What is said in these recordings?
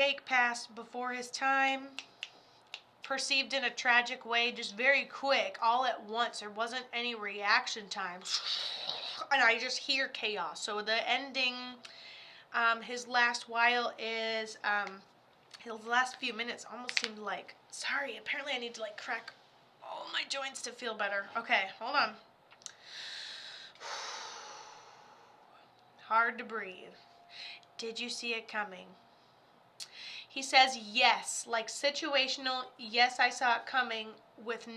Jake passed before his time, perceived in a tragic way, just very quick, all at once. There wasn't any reaction time. And I just hear chaos. So the ending, his last while is, his last few minutes almost seemed like, sorry, apparently I need to like crack all my joints to feel better. Okay, hold on. Hard to breathe. Did you see it coming? He says yes, like situational, yes, I saw it coming with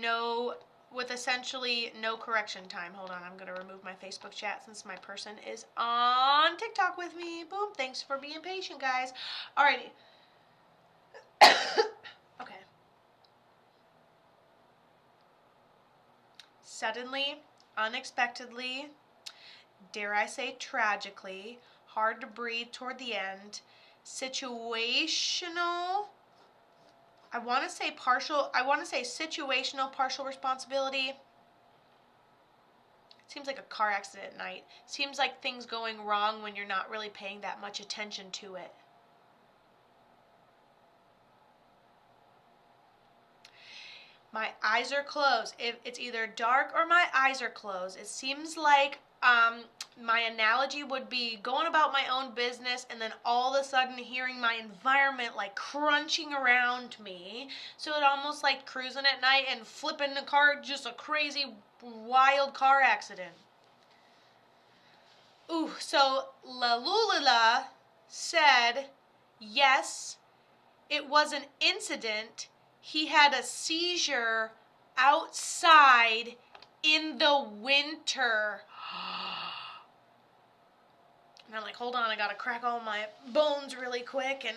essentially no correction time. Hold on, I'm going to remove my Facebook chat since my person is on TikTok with me. Boom, thanks for being patient, guys. Alrighty. Okay. Suddenly, unexpectedly, dare I say tragically, hard to breathe toward the end, situational, I want to say situational partial responsibility. It seems like a car accident at night. Seems like things going wrong when you're not really paying that much attention to it. My eyes are closed. If it's either dark or my eyes are closed, it seems like my analogy would be going about my own business and then all of a sudden hearing my environment like crunching around me. So it almost like cruising at night and flipping the car, just a crazy wild car accident. Ooh, so Lalulala said, yes, it was an incident. He had a seizure outside in the winter. And I'm like, hold on, I gotta crack all my bones really quick, and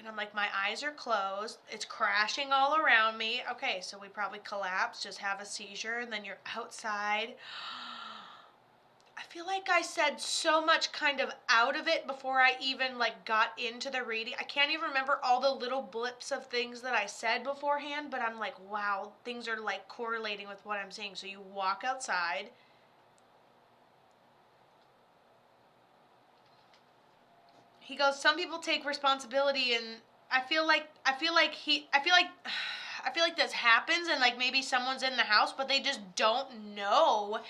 I'm like, my eyes are closed. It's crashing all around me. Okay, so we probably collapsed, just have a seizure, and then you're outside. I feel like I said so much kind of out of it before I even like got into the reading. I can't even remember all the little blips of things that I said beforehand, but I'm like, wow, things are like correlating with what I'm saying. So you walk outside. He goes, some people take responsibility, and I feel like this happens, and like maybe someone's in the house but they just don't know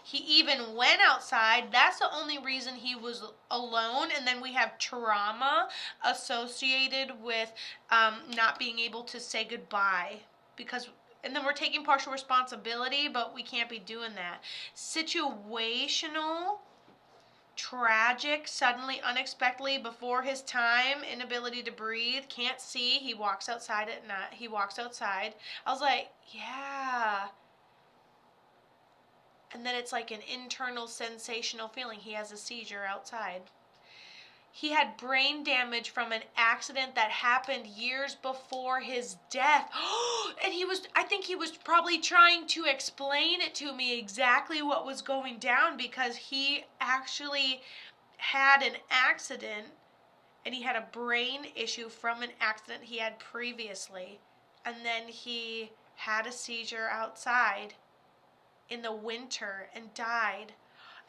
he even went outside. That's the only reason he was alone. And then we have trauma associated with not being able to say goodbye, and then we're taking partial responsibility, but we can't be doing that. Situational, tragic, suddenly, unexpectedly, before his time, inability to breathe, can't see, he walks outside at night. He walks outside. I was like, yeah. And then it's like an internal sensational feeling. He has a seizure outside. He had brain damage from an accident that happened years before his death. And I think he was probably trying to explain it to me exactly what was going down, because he actually had an accident and he had a brain issue from an accident he had previously. And then he had a seizure outside in the winter and died.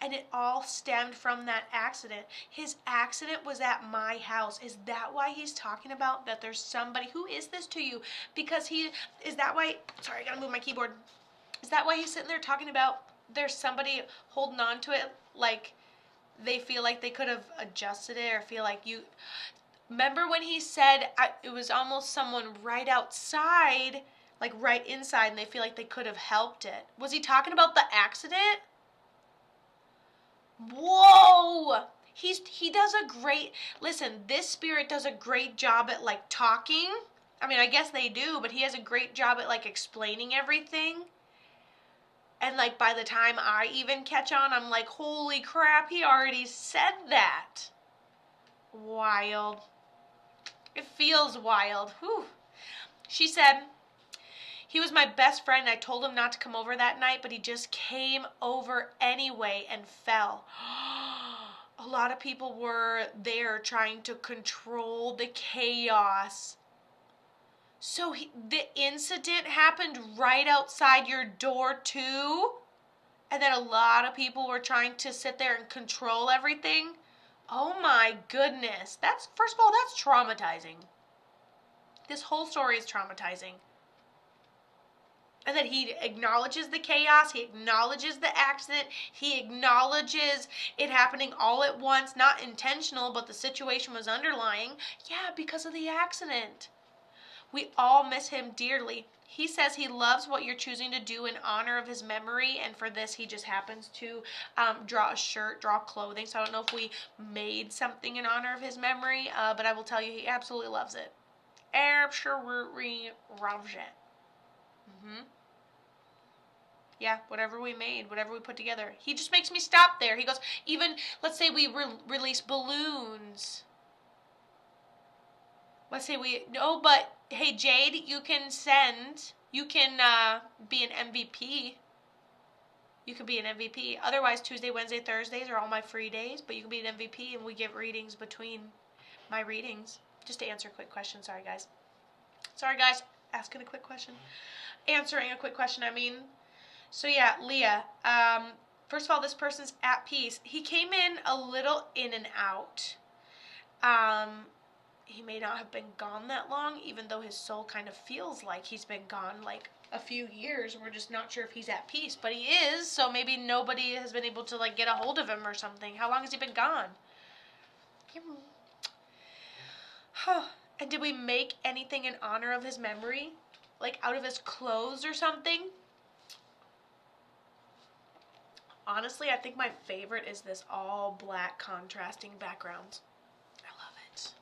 And it all stemmed from that accident. His accident was at my house. Is that why he's talking about that there's somebody? Who is this to you? Because is that why, sorry, I gotta move my keyboard. Is that why he's sitting there talking about there's somebody holding on to it, like they feel like they could have adjusted it, or feel like you, remember when he said it was almost someone right outside, like right inside, and they feel like they could have helped it. Was he talking about the accident? Whoa! He does a great, listen, this spirit does a great job at like talking. I mean, I guess they do, but he has a great job at like explaining everything. And like by the time I even catch on, I'm like, holy crap, he already said that. Wild. It feels wild. Whew. She said, he was my best friend. I told him not to come over that night, but he just came over anyway and fell. A lot of people were there trying to control the chaos. So the incident happened right outside your door too? And then a lot of people were trying to sit there and control everything? Oh my goodness. That's, first of all, that's traumatizing. This whole story is traumatizing. And that he acknowledges the chaos, he acknowledges the accident, he acknowledges it happening all at once, not intentional, but the situation was underlying. Yeah, because of the accident. We all miss him dearly. He says he loves what you're choosing to do in honor of his memory, and for this he just happens to draw a shirt, draw clothing. So I don't know if we made something in honor of his memory, but I will tell you he absolutely loves it. Absolutely loves it. Yeah, whatever we made, whatever we put together. He just makes me stop there. He goes, even, let's say we release balloons. Let's say no, but hey, Jade, you can be an MVP. You could be an MVP. Otherwise, Tuesday, Wednesday, Thursdays are all my free days, but you can be an MVP and we get readings between my readings. Just to answer a quick question. Sorry, guys. Asking a quick question. Answering a quick question, I mean. So yeah, Lea, first of all, this person's at peace. He came in a little in and out. He may not have been gone that long, even though his soul kind of feels like he's been gone like a few years. We're just not sure if he's at peace, but he is, so maybe nobody has been able to like get a hold of him or something. How long has he been gone? And did we make anything in honor of his memory? Like out of his clothes or something? Honestly, I think my favorite is this all black contrasting background. I love it.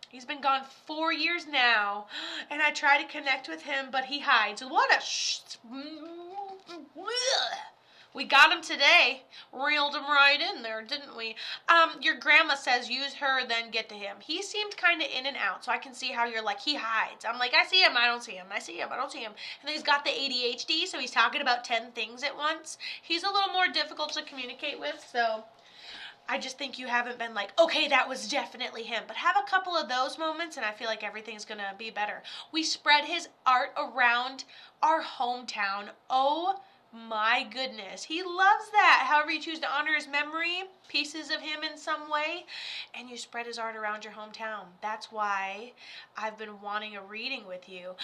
He's been gone 4 years now, and I try to connect with him, but he hides. What a we got him today. Reeled him right in there, didn't we? Your grandma says use her, then get to him. He seemed kind of in and out, so I can see how you're like, he hides. I'm like, I see him, I don't see him. I see him, I don't see him. And then he's got the ADHD, so he's talking about 10 things at once. He's a little more difficult to communicate with, so I just think you haven't been like, okay, that was definitely him. But have a couple of those moments, and I feel like everything's going to be better. We spread his art around our hometown. Oh my goodness. He loves that. However you choose to honor his memory, pieces of him in some way, and you spread his art around your hometown. That's why I've been wanting a reading with you.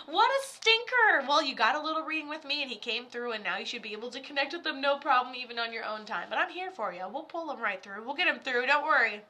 What a stinker. Well, you got a little reading with me and he came through, and now you should be able to connect with him no problem, even on your own time. But I'm here for you. We'll pull him right through. We'll get him through. Don't worry.